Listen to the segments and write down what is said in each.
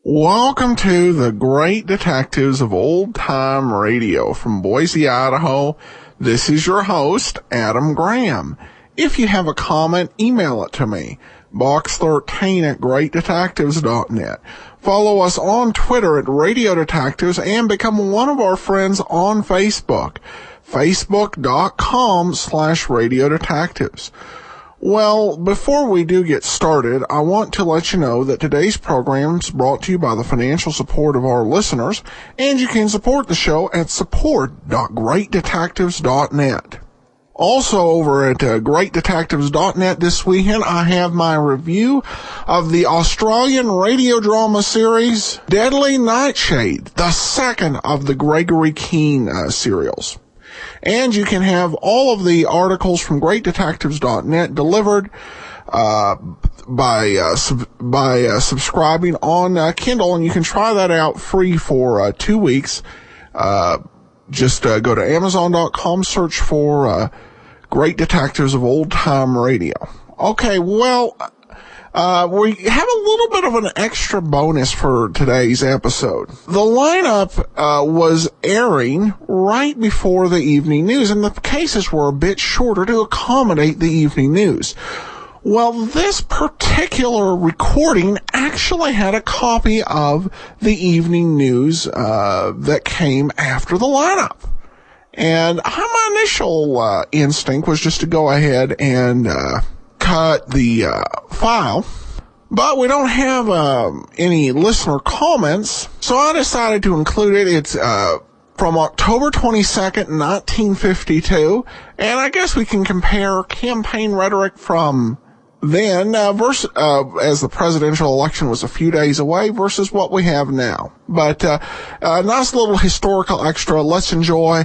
Welcome to the Great Detectives of Old Time Radio from Boise, Idaho. This is your host, Adam Graham. If you have a comment, email it to me, box13@greatdetectives.net. Follow us on Twitter at Radio Detectives and become one of our friends on Facebook, facebook.com/Radio Detectives. Well, before we do get started, I want to let you know that today's program is brought to you by the financial support of our listeners, and you can support the show at support.greatdetectives.net. Also over at greatdetectives.net this weekend, I have my review of the Australian radio drama series Deadly Nightshade, the second of the Gregory Keane serials. And you can have all of the articles from greatdetectives.net delivered by subscribing on Kindle, and you can try that out free for 2 weeks. Just go to Amazon.com, search for Great Detectives of Old Time Radio. Okay, well, we have a little bit of an extra bonus for today's episode. The lineup was airing right before the evening news, and the cases were a bit shorter to accommodate the evening news. Well, this particular recording actually had a copy of the evening news that came after the lineup. And my initial instinct was just to go ahead and cut the file, but we don't have any listener comments, so I decided to include it. It's from October 22nd, 1952, and I guess we can compare campaign rhetoric from then versus as the presidential election was a few days away versus what we have now. But a nice little historical extra. Let's enjoy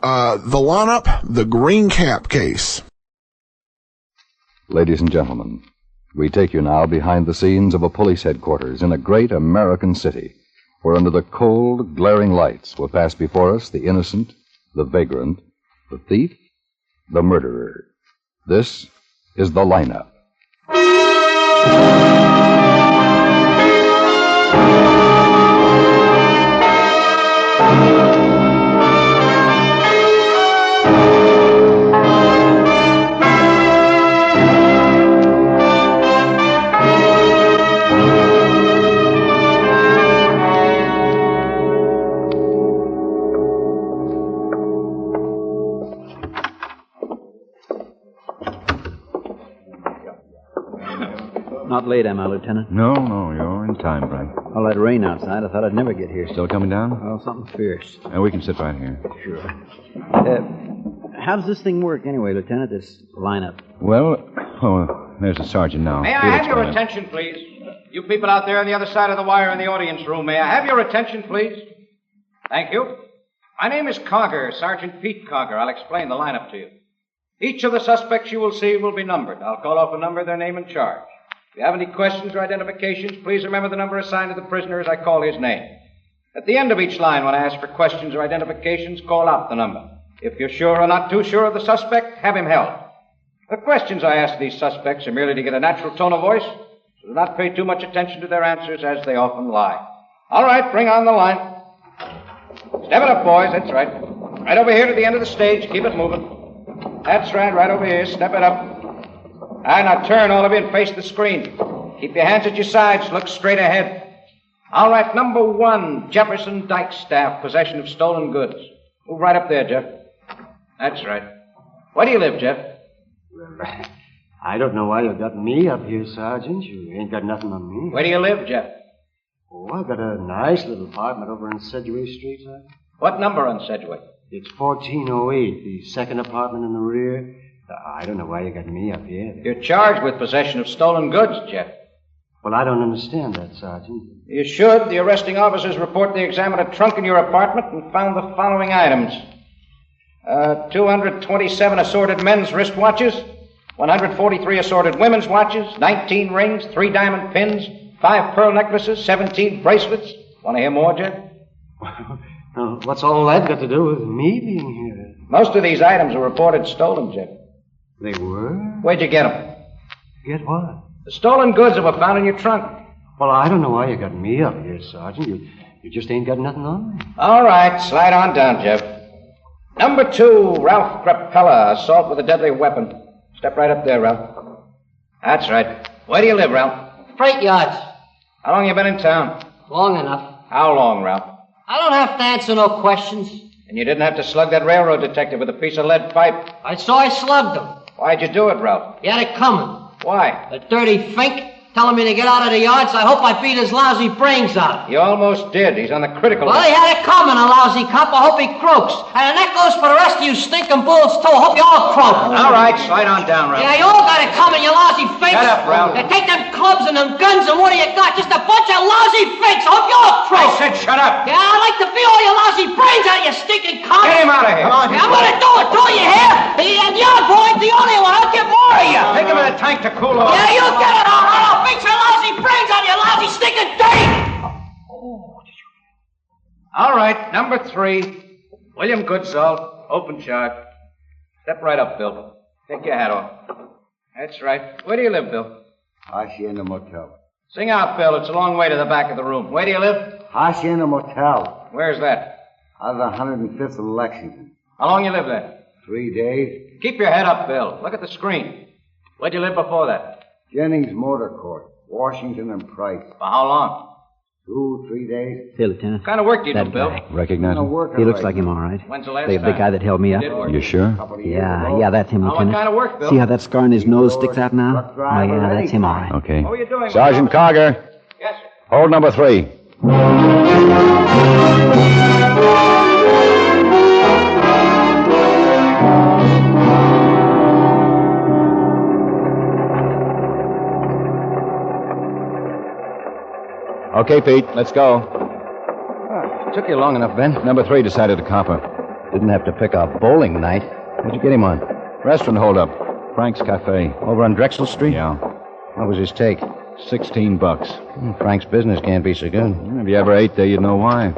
the lineup, the Green Cap case. Ladies and gentlemen, we take you now behind the scenes of a police headquarters in a great American city, where under the cold, glaring lights will pass before us the innocent, the vagrant, the thief, the murderer. This is the lineup. Not late, am I, Lieutenant? No, you're in time, Frank. All that rain outside, I thought I'd never get here. Still coming down? Well, something fierce. We can sit right here. Sure. How does this thing work anyway, Lieutenant, this lineup? Well, there's the sergeant now. May I have your attention, please? You people out there on the other side of the wire in the audience room, may I have your attention, please? Thank you. My name is Cogger, Sergeant Pete Cogger. I'll explain the lineup to you. Each of the suspects you will see will be numbered. I'll call off a number, their name, and charge. If you have any questions or identifications, please remember the number assigned to the prisoner as I call his name. At the end of each line, when I ask for questions or identifications, call out the number. If you're sure or not too sure of the suspect, have him held. The questions I ask these suspects are merely to get a natural tone of voice, so do not pay too much attention to their answers, as they often lie. All right, bring on the line. Step it up, boys. That's right. Right over here to the end of the stage. Keep it moving. That's right over here. Step it up. And now turn, all of you, and face the screen. Keep your hands at your sides. Look straight ahead. All right, number 1, Jefferson Dykestaff, possession of stolen goods. Move right up there, Jeff. That's right. Where do you live, Jeff? Well, I don't know why you got me up here, Sergeant. You ain't got nothing on me. Where do you live, Jeff? Oh, I've got a nice little apartment over on Sedgway Street, Sergeant. What number on Sedgway? It's 1408, the second apartment in the rear. I don't know why you got me up here. You're charged with possession of stolen goods, Jeff. Well, I don't understand that, Sergeant. You should. The arresting officers report they examined a trunk in your apartment and found the following items. 227 assorted men's wristwatches, 143 assorted women's watches, 19 rings, 3 diamond pins, 5 pearl necklaces, 17 bracelets. Want to hear more, Jeff? What's all that got to do with me being here? Most of these items were reported stolen, Jeff. They were? Where'd you get them? Get what? The stolen goods that were found in your trunk. Well, I don't know why you got me up here, Sergeant. You just ain't got nothing on me. All right, slide on down, Jeff. Number 2, Ralph Crapella, assault with a deadly weapon. Step right up there, Ralph. That's right. Where do you live, Ralph? Freight yards. How long you been in town? Long enough. How long, Ralph? I don't have to answer no questions. And you didn't have to slug that railroad detective with a piece of lead pipe. I slugged him. Why'd you do it, Ralph? He had it coming. Why? The dirty fink telling me to get out of the yards. I hope I beat his lousy brains out. You almost did. He's on the critical Well, list. he had it coming, a lousy cop. I hope he croaks. And that goes for the rest of you stinking bulls, too. I hope you all croak. All right, slide on down, Ralph. Yeah, you all got it coming, you lousy fakes. Shut up, Ralph. Now, take them clubs and them guns, and what do you got? Just a bunch of lousy fakes. I hope you all croak. I said shut up. Yeah, I'd like to beat all your lousy brains out of you stinking cops. Get him out of here. Yeah, I'm gonna do it, do you hear? And your boy ain't the only one. I'll get more of you. Take him in the tank to cool off. Yeah, you get it all right. I'll beat your lousy brains out of you lousy stinking dirty. All right, number 3, William Goodsall, open charge. Step right up, Bill. Take your hat off. That's right. Where do you live, Bill? Hacienda Motel. Sing out, Bill. It's a long way to the back of the room. Where do you live? Hacienda Motel. Where's that? Out of the 105th of Lexington. How long you live there? 3 days. Keep your head up, Bill. Look at the screen. Where'd you live before that? Jennings Motor Court. Washington and Price. For how long? 2, 3 days. Hey, Lieutenant. What kind of work do you do, That Bill? guy. Recognize him? He looks like him, all right. When's the last The time? guy that held me up. Did work. You sure? Yeah, that's him, Now, what Lieutenant. kind of work, Bill? See how that scar in his nose sticks out now? Oh, yeah, that's him, all right. Okay. What were you doing? Sergeant Cogger, Yes, sir. hold number 3. Okay, Pete, let's go. Took you long enough, Ben. Number 3 decided to copper. Didn't have to pick a bowling night. What'd you get him on? Restaurant holdup. Frank's Cafe. Over on Drexel Street? Yeah. What was his take? $16. Frank's business can't be so good. If you ever ate there, you'd know why.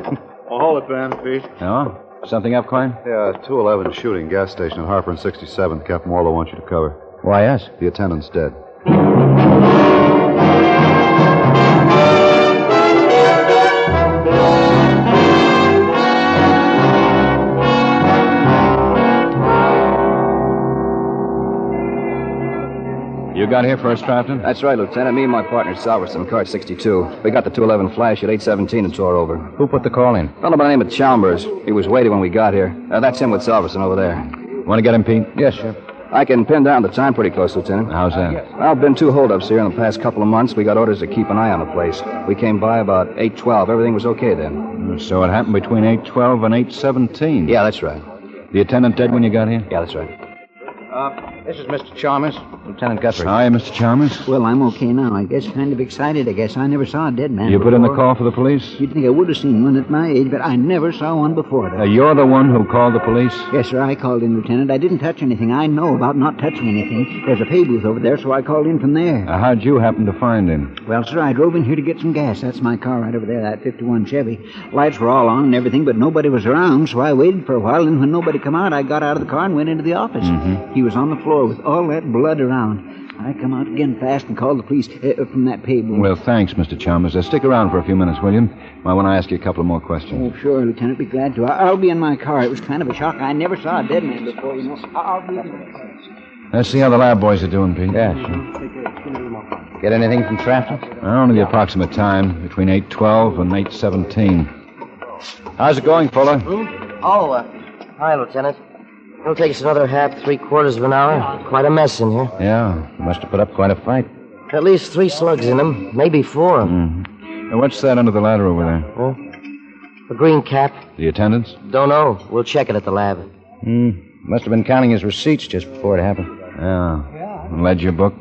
Well, hold it, Ben, Pete. Oh? Something up, Klein? Yeah, 211 shooting, gas station at Harper and 67th. Captain Warlow wants you to cover. Why us? The attendant's dead. You got here first, Crafton? That's right, Lieutenant. Me and my partner, Salverson, car 62. We got the 211 flash at 8:17 and tore over. Who put the call in? A fellow by the name of Chalmers. He was waiting when we got here. That's him with Salverson over there. Want to get him, Pete? Yes, sir. I can pin down the time pretty close, Lieutenant. How's that? Well, been 2 holdups here in the past couple of months. We got orders to keep an eye on the place. We came by about 8:12. Everything was okay then. So it happened between 8:12 and 8:17. Yeah, that's right. The attendant dead when you got here? Yeah, that's right. This is Mr. Chalmers, Lieutenant Guthrie. Hi, Mr. Chalmers. Well, I'm okay now. I guess kind of excited. I guess I never saw a dead man You put in the before. call for the police? You'd think I would have seen one at my age, but I never saw one before. You're the one who called the police? Yes, sir. I called in, Lieutenant. I didn't touch anything. I know about not touching anything. There's a pay booth over there, so I called in from there. How'd you happen to find him? Well, sir, I drove in here to get some gas. That's my car right over there, that 51 Chevy. Lights were all on and everything, but nobody was around, so I waited for a while, and when nobody come out, I got out of the car and went into the office. He was on the floor with all that blood around. I come out again fast and called the police from that pay booth. Well, thanks, Mr. Chalmers. Stick around for a few minutes, will you? I want to ask you a couple of more questions. Oh, sure, Lieutenant. Be glad to. I'll be in my car. It was kind of a shock. I never saw a dead man before, you know. I'll be in. Let's see how the lab boys are doing, Pete. Yeah, sure. Get anything from Trafton? Only the approximate time, between 8:12 and 8:17. How's it going, Fuller? Hi, Lieutenant. It'll take us another half, 3/4 of an hour. Quite a mess in here. Yeah, must have put up quite a fight. At least 3 slugs in him, maybe 4. Now, what's that under the ladder over there? A green cap. The attendants? Don't know. We'll check it at the lab. Must have been counting his receipts just before it happened. Yeah. Ledger book?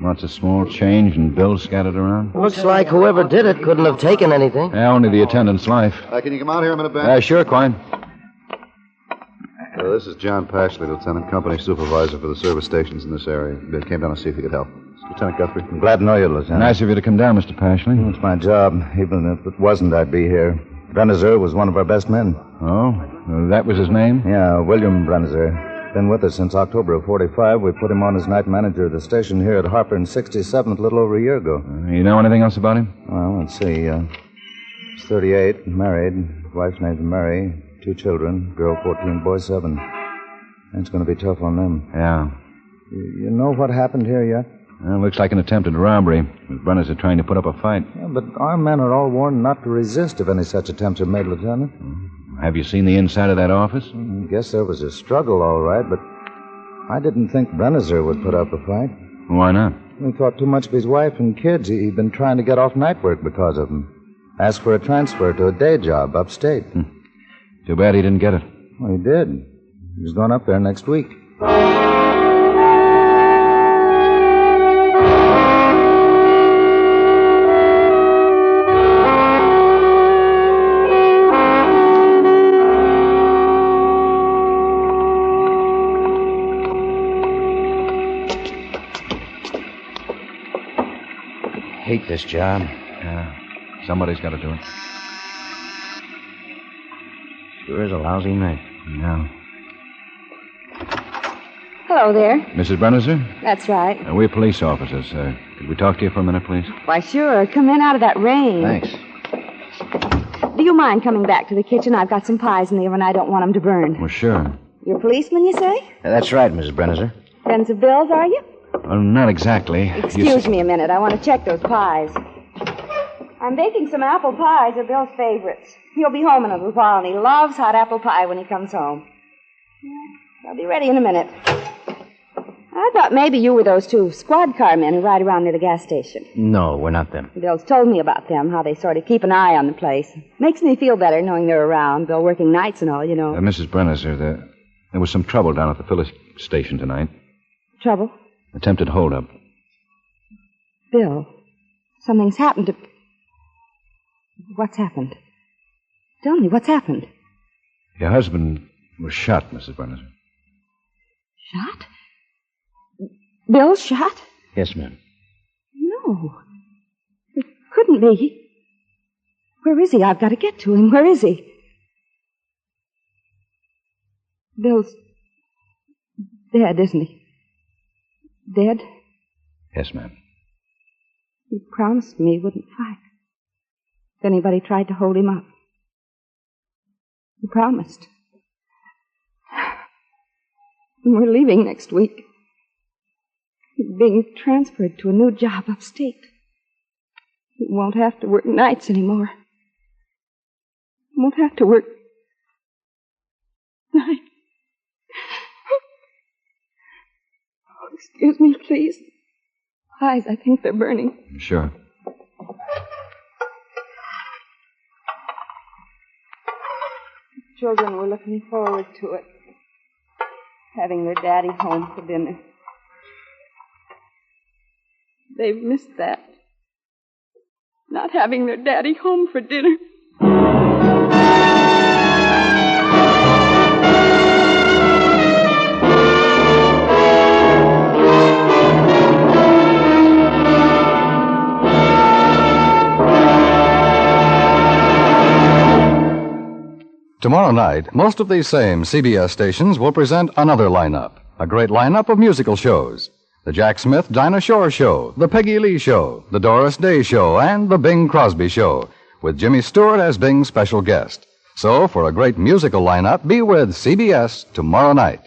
Lots of small change and bills scattered around? Looks like whoever did it couldn't have taken anything. Yeah, only the attendant's life. Can you come out here a minute, Ben? Sure, Quine. This is John Pashley, Lieutenant, company supervisor for the service stations in this area. Came down to see if he could help. It's Lieutenant Guthrie. I'm glad to know you, Lieutenant. Nice of you to come down, Mr. Pashley. It's my job. Even if it wasn't, I'd be here. Brennizer was one of our best men. Oh? That was his name? Yeah, William Brennizer. Been with us since October of 45. We put him on as night manager of the station here at Harper and 67th a little over a year ago. You know anything else about him? Well, let's see. He's 38, married. Wife's name's Mary. 2 children. Girl 14, boy 7. It's going to be tough on them. Yeah. You know what happened here yet? Well, looks like an attempted robbery. The Brennizer trying to put up a fight. Yeah, but our men are all warned not to resist if any such attempts are made, Lieutenant. Have you seen the inside of that office? I guess there was a struggle, all right, but I didn't think Brennizer would put up a fight. Why not? He thought too much of his wife and kids. He'd been trying to get off night work because of them. Asked for a transfer to a day job upstate. Too bad he didn't get it. Well, he did. He's going up there next week. Hate this job. Yeah. Somebody's got to do it. Sure is a lousy night. Yeah. Hello there. Mrs. Brennizer? That's right. We're police officers. Could we talk to you for a minute, please? Why, sure. Come in out of that rain. Thanks. Do you mind coming back to the kitchen? I've got some pies in the oven. I don't want them to burn. Well, sure. You're a policeman, you say? That's right, Mrs. Brennizer. Friends of Bill's, are you? Well, not exactly. Excuse me a minute. I want to check those pies. I'm baking some apple pies. They're Bill's favorites. He'll be home in a little while, and he loves hot apple pie when he comes home. I'll be ready in a minute. I thought maybe you were those 2 squad car men who ride around near the gas station. No, we're not them. Bill's told me about them, how they sort of keep an eye on the place. Makes me feel better knowing they're around. Bill working nights and all, you know. Mrs. Brennizer, there was some trouble down at the filling station tonight. Trouble? Attempted holdup. Bill, something's happened to... What's happened? Tell me, what's happened? Your husband was shot, Mrs. Brennizer. Shot? Bill shot? Yes, ma'am. No. It couldn't be. Where is he? I've got to get to him. Where is he? Bill's dead, isn't he? Dead? Yes, ma'am. He promised me he wouldn't fight if anybody tried to hold him up. He promised. And we're leaving next week. He's being transferred to a new job upstate. He won't have to work nights anymore. He won't have to work nights. Oh, excuse me, please. Eyes, I think they're burning. Sure. Children were looking forward to it. Having their daddy home for dinner. They've missed that. Not having their daddy home for dinner. Tomorrow night, most of these same CBS stations will present another lineup. A great lineup of musical shows. The Jack Smith Dinah Shore Show, the Peggy Lee Show, the Doris Day Show, and the Bing Crosby Show, with Jimmy Stewart as Bing's special guest. So, for a great musical lineup, be with CBS tomorrow night.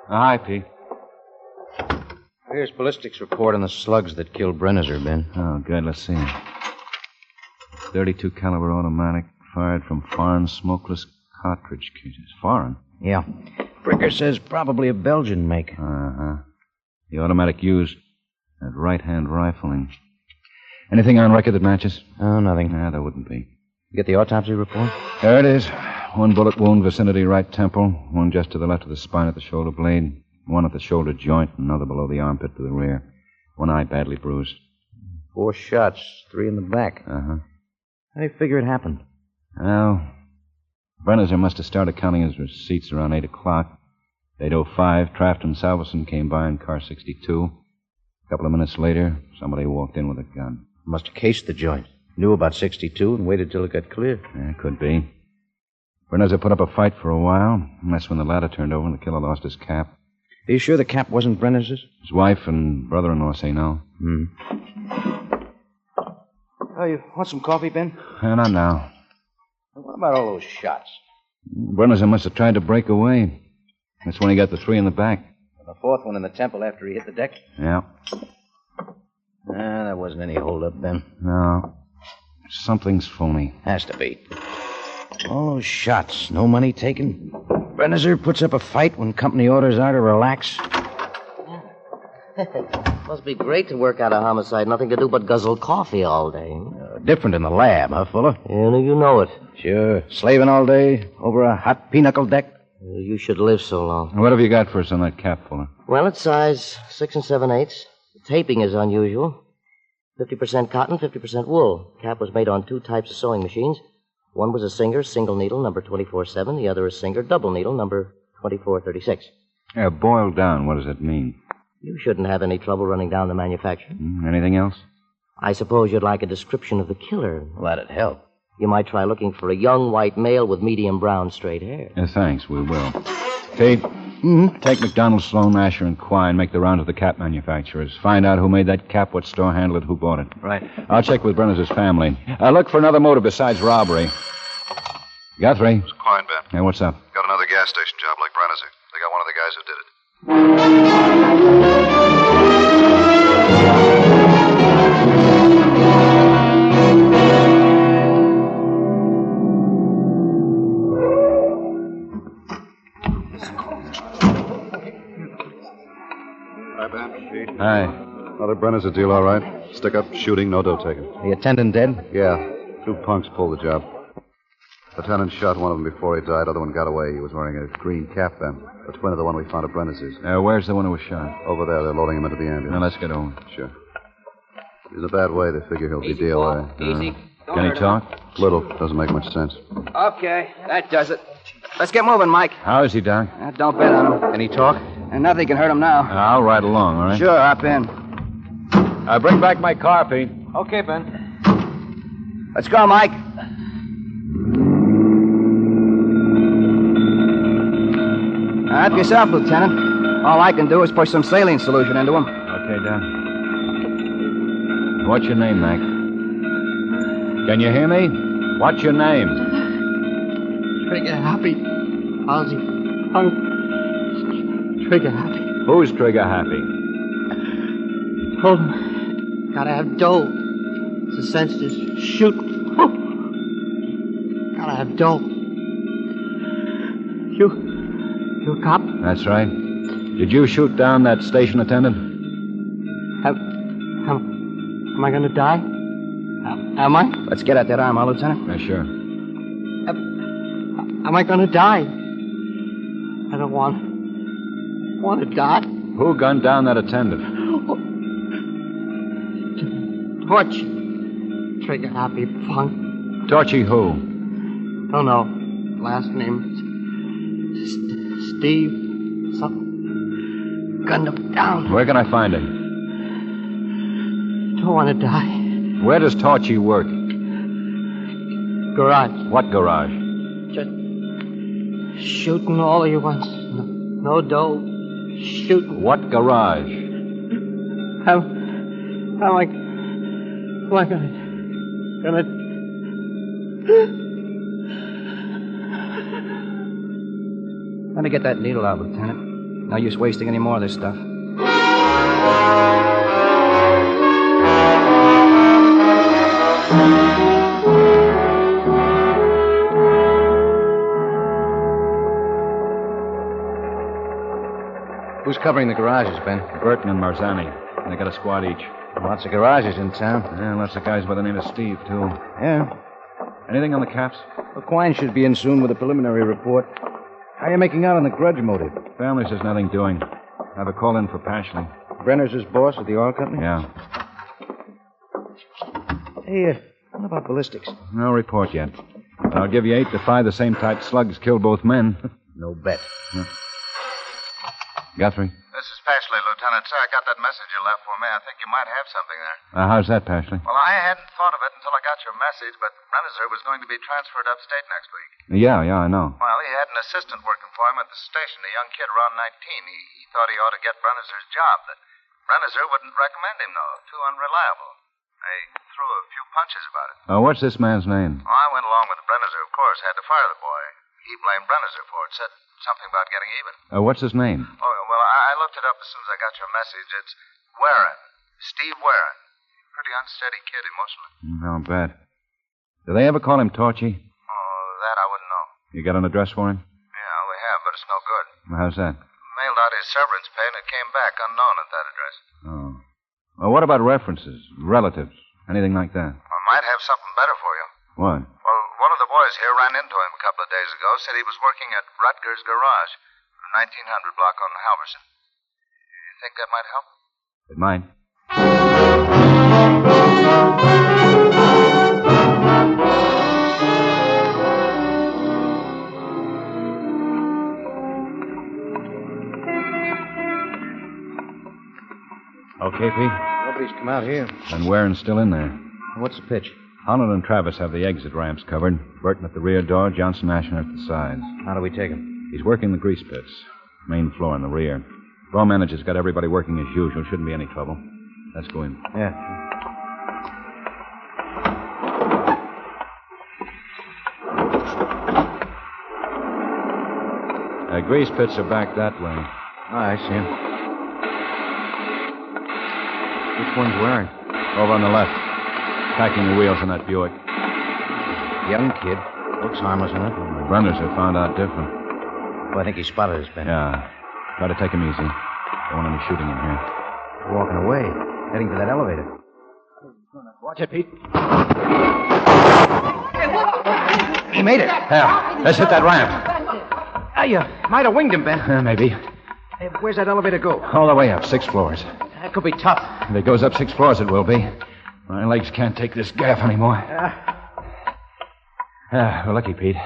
Hi, Pete. Here's ballistics report on the slugs that killed Brennizer, Ben. Oh, good. Let's see. 32 caliber automatic fired from foreign smokeless cartridge cases. Foreign? Yeah. Pricker says probably a Belgian make. Uh-huh. The automatic used. That right-hand rifling. Anything on record that matches? Oh, nothing. Yeah, there wouldn't be. You get the autopsy report? There it is. One bullet wound, vicinity right temple. One just to the left of the spine at the shoulder blade. One at the shoulder joint. Another below the armpit to the rear. One eye badly bruised. 4 shots, 3 in the back. Uh-huh. How do you figure it happened? Well, Brennizer must have started counting his receipts around 8 o'clock. 8:05, Traft and Salverson came by in car 62. A couple of minutes later, somebody walked in with a gun. Must have cased the joint. Knew about 62 and waited till it got clear. Yeah, could be. Brennizer put up a fight for a while, and that's when the ladder turned over and the killer lost his cap. Are you sure the cap wasn't Brennizer's? His wife and brother-in-law say no. Oh, you want some coffee, Ben? Not now. What about all those shots? Brennizer must have tried to break away. That's when he got the 3 in the back. The 4th one in the temple after he hit the deck? Yeah. There wasn't any holdup, Ben. No. Something's phony. Has to be. All those shots, no money taken. Brennizer puts up a fight when company orders are to relax. Must be great to work out a homicide. Nothing to do but guzzle coffee all day. Different in the lab, huh, Fuller? Yeah, you know it. Sure. Slaving all day over a hot pinochle deck. You should live so long. What have you got for us on that cap, Fuller? Well, it's size 6 7/8. The taping is unusual. 50% cotton, 50% wool. Cap was made on 2 types of sewing machines. One was a Singer single needle, number 24/7. The other a Singer double needle, number 24/36. Yeah, boiled down, what does that mean? You shouldn't have any trouble running down the manufacturer. Anything else? I suppose you'd like a description of the killer. Well, that'd help. You might try looking for a young white male with medium brown straight hair. Thanks, we will. Kate, take McDonald, Sloan, Asher, and Quine, make the round of the cap manufacturers. Find out who made that cap, what store handled it, who bought it. Right. I'll check with Brennizer's family. Look for another motive besides robbery. Guthrie. It's Quine, Ben. Hey, what's up? Got another gas station job like Brennizer. They got one of the guys who did it. Hi, Ben. Hi. Another Brennizer deal, all right? Stick up, shooting, no dough taken. The attendant dead? Yeah. 2 punks pulled the job. Lieutenant shot one of them before he died. Other one got away. He was wearing a green cap then. The twin of the one we found at Brennizer's. Where's the one who was shot? Over there. They're loading him into the ambulance. Now, let's get over. Sure. He's in a bad way. They figure he'll be DOA. Easy. Can he talk? Little. Doesn't make much sense. Okay, that does it. Let's get moving, Mike. How is he, Doc? Don't bet on him. Can he talk? And nothing can hurt him now. I'll ride along, all right? Sure, hop in. Bring back my car, Pete. Okay, Ben. Let's go, Mike. Help yourself, Lieutenant. All I can do is push some saline solution into him. Okay, Doc. What's your name, Mac? Can you hear me? What's your name? Trigger Happy. Ozzy. Trigger Happy. Who's Trigger Happy? Hold him. Gotta have dough. It's a sensitive shoot. Gotta have dough. You a cop? That's right. Did you shoot down that station attendant? Am I gonna die? Am I? Let's get at that arm, huh, Lieutenant? Yeah, sure. Am I gonna die? I don't want to die. Who gunned down that attendant? Torch. Trigger Happy punk. Torchy who? Don't know. Last name Steve. Something. Gunned him down. Where can I find him? Don't want to die. Where does Torchy work? Garage. What garage? Just shooting all he wants. No dough. Shooting. What garage? How am I gonna Let me get that needle out, Lieutenant. No use wasting any more of this stuff. covering the garages, Ben? Burton and Marzani. They got a squad each. Lots of garages in town. Yeah, lots of guys by the name of Steve, too. Yeah. Anything on the caps? Well, Quine should be in soon with a preliminary report. How are you making out on the grudge motive? Family says nothing doing. I have a call in for Pashley. Brenner's his boss at the oil company? Yeah. Hey, what about ballistics? No report yet. But I'll give you 8 to 5 the same type slugs killed both men. No bet. Yeah. Guthrie? This is Pashley, Lieutenant. Sir, I got that message you left for me. I think you might have something there. How's that, Pashley? Well, I hadn't thought of it until I got your message, but Brennizer was going to be transferred upstate next week. Yeah, I know. Well, he had an assistant working for him at the station, a young kid around 19. He thought he ought to get Brennizer's job, but Brennizer wouldn't recommend him, though. Too unreliable. They threw a few punches about it. What's this man's name? Well, I went along with Brennizer, of course. Had to fire the boy. He blamed Brennizer for it. Said something about getting even. What's his name? Oh, well, I looked it up as soon as I got your message. It's Warren. Steve Warren. Pretty unsteady kid emotionally. How bad. Do they ever call him Torchy? Oh, that I wouldn't know. You got an address for him? Yeah, we have, but it's no good. How's that? Mailed out his severance pay and it came back unknown at that address. Oh. Well, what about references, relatives, anything like that? I might have something better for you. What? Well, one of the boys here ran into him a couple of days ago, said he was working at Rutger's garage, 1900 block on Halverson. You think that might help? It might. Okay, Pete? Nobody's come out here. And Warren's still in there. What's the pitch? Holland and Travis have the exit ramps covered. Burton at the rear door, Johnson Asher at the sides. How do we take him? He's working the grease pits. Main floor in the rear. Floor manager's got everybody working as usual. Shouldn't be any trouble. Let's go in. Yeah. Grease pits are back that way. Oh, I see him. Which one's Warren? Over on the left. Packing the wheels in that Buick. Young kid. Looks harmless enough. The runners have found out different. Well, I think he spotted us, Ben. Yeah. Try to take him easy. Don't want any shooting in here. Walking away. Heading for that elevator. Watch it, Pete. He made it. Yeah. Let's hit that ramp. You might have winged him, Ben. Maybe. Hey, where's that elevator go? All the way up, 6 floors. That could be tough. If it goes up 6 floors, it will be. My legs can't take this gaff anymore. We're lucky, Pete.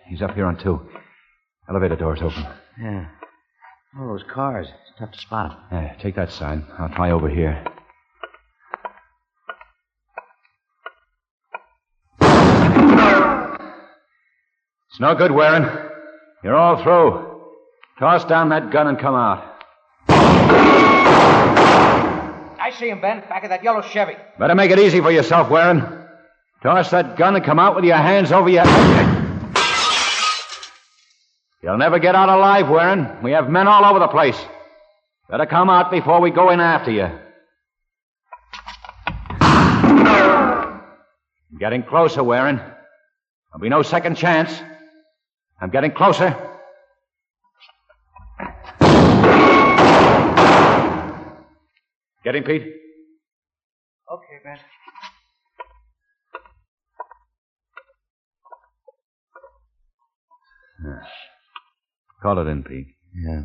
He's up here on 2. Elevator door's open. Yeah. All those cars. It's tough to spot them. Yeah, take that side. I'll try over here. It's no good, Warren. You're all through. Toss down that gun and come out. I see him, Ben. Back of that yellow Chevy. Better make it easy for yourself, Warren. Toss that gun and come out with your hands over your head. You'll never get out alive, Warren. We have men all over the place. Better come out before we go in after you. I'm getting closer, Warren. There'll be no second chance. I'm getting closer. Get him, Pete? Okay, Ben. Call it in, Pete. Yeah.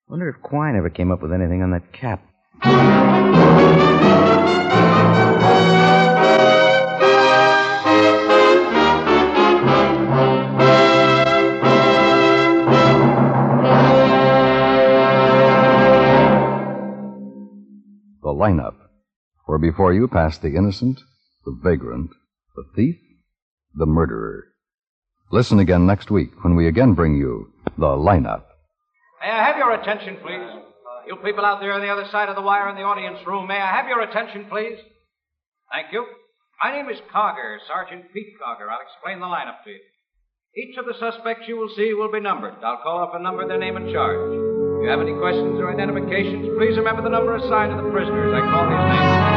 Wonder if Quine ever came up with anything on that cap. The lineup, where before you pass the innocent, the vagrant, the thief, the murderer. Listen again next week when we again bring you the lineup. May I have your attention, please? You people out there on the other side of the wire in the audience room, may I have your attention, please? Thank you. My name is Cogger, Sergeant Pete Cogger. I'll explain the lineup to you. Each of the suspects you will see will be numbered. I'll call off a number, their name, and charge. If you have any questions or identifications, please remember the number assigned to the prisoners. I call these names.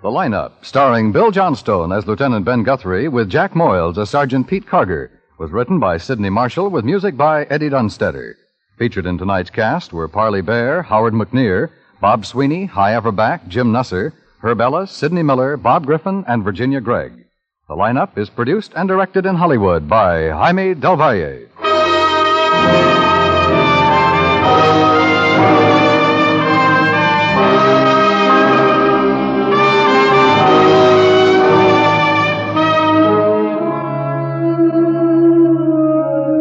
The lineup. Lineup, starring Bill Johnstone as Lieutenant Ben Guthrie with Jack Moyles as Sergeant Pete Carger, was written by Sidney Marshall with music by Eddie Dunstetter. Featured in tonight's cast were Parley Bear, Howard McNear, Bob Sweeney, High Everback, Jim Nusser, Herb Ellis, Sidney Miller, Bob Griffin, and Virginia Gregg. The Lineup is produced and directed in Hollywood by Jaime Del Valle.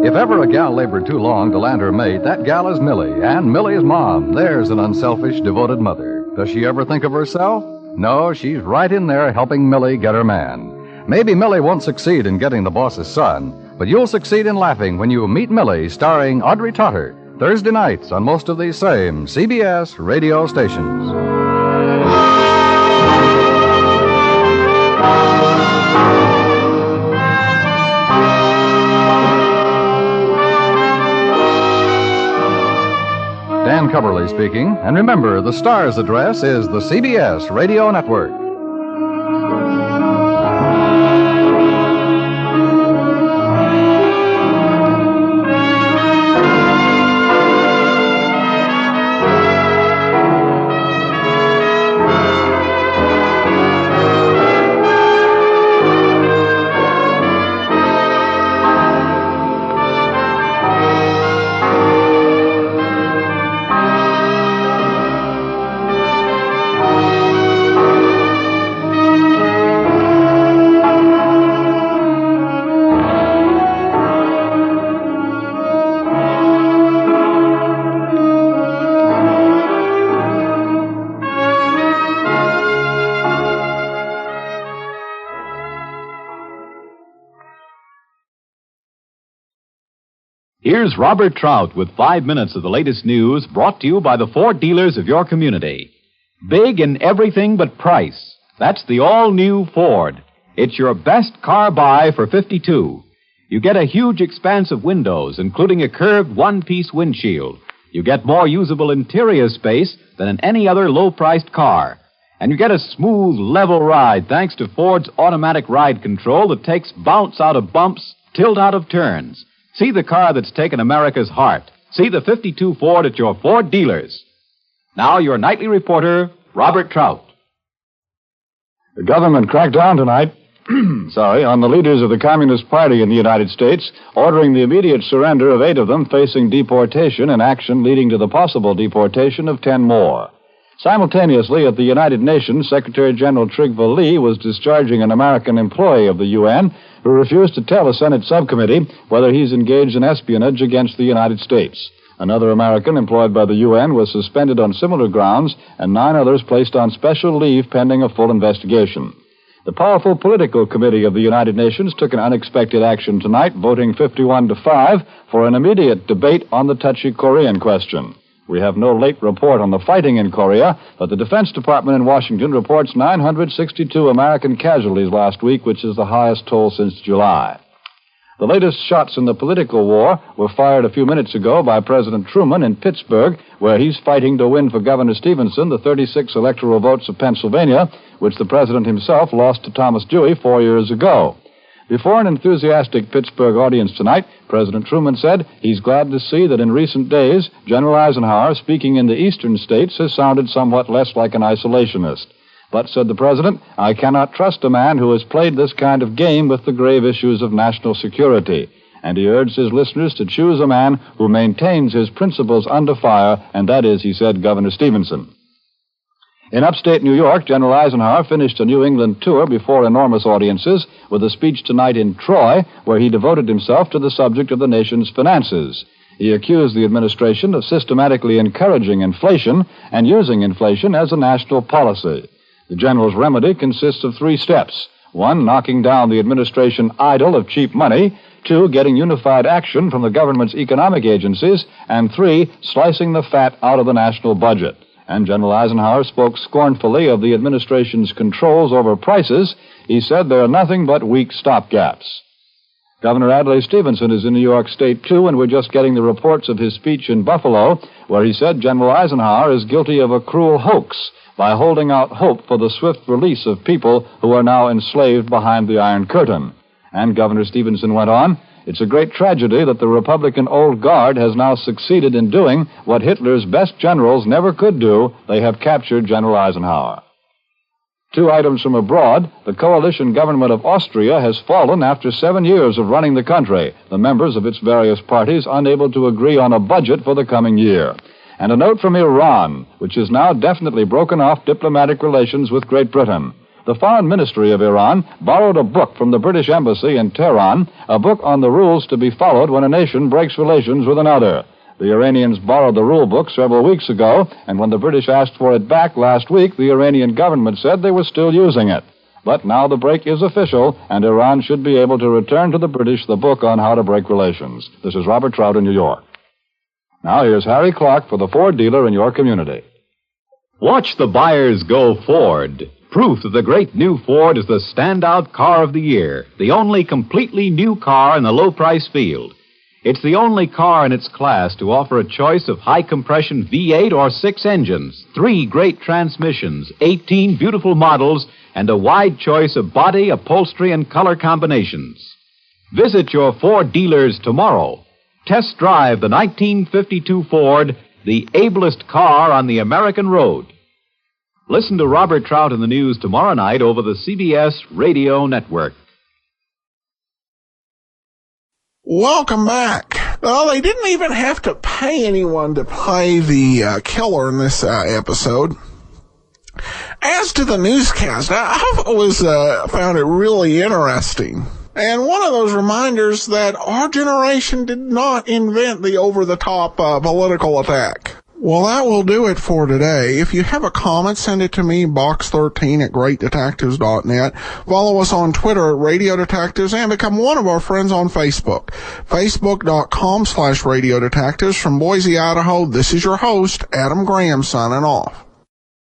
If ever a gal labored too long to land her mate, that gal is Millie, and Millie's mom. There's an unselfish, devoted mother. Does she ever think of herself? No, she's right in there helping Millie get her man. Maybe Millie won't succeed in getting the boss's son, but you'll succeed in laughing when you meet Millie, starring Audrey Totter, Thursday nights on most of these same CBS radio stations. Dan Coverly speaking. And remember, the Star's address is the CBS Radio Network. Here's Robert Trout with 5 minutes of the latest news brought to you by the Ford dealers of your community. Big in everything but price. That's the all-new Ford. It's your best car buy for $52. You get a huge expanse of windows, including a curved one-piece windshield. You get more usable interior space than in any other low-priced car. And you get a smooth, level ride thanks to Ford's automatic ride control that takes bounce out of bumps, tilt out of turns. See the car that's taken America's heart. See the 52 Ford at your Ford dealers. Now, your nightly reporter, Robert Trout. The government cracked down tonight, on the leaders of the Communist Party in the United States, ordering the immediate surrender of 8 of them facing deportation and action leading to the possible deportation of 10 more. Simultaneously, at the United Nations, Secretary General Trygve Lie was discharging an American employee of the UN who refused to tell a Senate subcommittee whether he's engaged in espionage against the United States. Another American employed by the UN was suspended on similar grounds, and 9 others placed on special leave pending a full investigation. The powerful political committee of the United Nations took an unexpected action tonight, voting 51-5 for an immediate debate on the touchy Korean question. We have no late report on the fighting in Korea, but the Defense Department in Washington reports 962 American casualties last week, which is the highest toll since July. The latest shots in the political war were fired a few minutes ago by President Truman in Pittsburgh, where he's fighting to win for Governor Stevenson the 36 electoral votes of Pennsylvania, which the president himself lost to Thomas Dewey 4 years ago. Before an enthusiastic Pittsburgh audience tonight, President Truman said he's glad to see that in recent days, General Eisenhower, speaking in the eastern states, has sounded somewhat less like an isolationist. But, said the president, I cannot trust a man who has played this kind of game with the grave issues of national security. And he urged his listeners to choose a man who maintains his principles under fire, and that is, he said, Governor Stevenson. In upstate New York, General Eisenhower finished a New England tour before enormous audiences with a speech tonight in Troy, where he devoted himself to the subject of the nation's finances. He accused the administration of systematically encouraging inflation and using inflation as a national policy. The general's remedy consists of 3 steps. 1, knocking down the administration idol of cheap money. 2, getting unified action from the government's economic agencies. And 3, slicing the fat out of the national budget. And General Eisenhower spoke scornfully of the administration's controls over prices. He said they're nothing but weak stopgaps. Governor Adlai Stevenson is in New York State, too, and we're just getting the reports of his speech in Buffalo, where he said General Eisenhower is guilty of a cruel hoax by holding out hope for the swift release of people who are now enslaved behind the Iron Curtain. And Governor Stevenson went on, it's a great tragedy that the Republican Old Guard has now succeeded in doing what Hitler's best generals never could do. They have captured General Eisenhower. 2 items from abroad. The coalition government of Austria has fallen after 7 years of running the country, the members of its various parties unable to agree on a budget for the coming year. And a note from Iran, which has now definitely broken off diplomatic relations with Great Britain. The Foreign Ministry of Iran borrowed a book from the British Embassy in Tehran, a book on the rules to be followed when a nation breaks relations with another. The Iranians borrowed the rule book several weeks ago, and when the British asked for it back last week, the Iranian government said they were still using it. But now the break is official, and Iran should be able to return to the British the book on how to break relations. This is Robert Trout in New York. Now here's Harry Clark for the Ford dealer in your community. Watch the buyers go Ford. Proof that the great new Ford is the standout car of the year, the only completely new car in the low-price field. It's the only car in its class to offer a choice of high-compression V8 or 6 engines, 3 great transmissions, 18 beautiful models, and a wide choice of body, upholstery, and color combinations. Visit your Ford dealers tomorrow. Test drive the 1952 Ford, the ablest car on the American road. Listen to Robert Trout in the news tomorrow night over the CBS Radio Network. Welcome back. Well, they didn't even have to pay anyone to play the killer in this episode. As to the newscast, I always found it really interesting. And one of those reminders that our generation did not invent the over-the-top political attack. Well, that will do it for today. If you have a comment, send it to me, box13@greatdetectives.net. Follow us on Twitter at Radio Detectives and become one of our friends on Facebook. Facebook.com/Radio Detectives. From Boise, Idaho, this is your host, Adam Graham, signing off.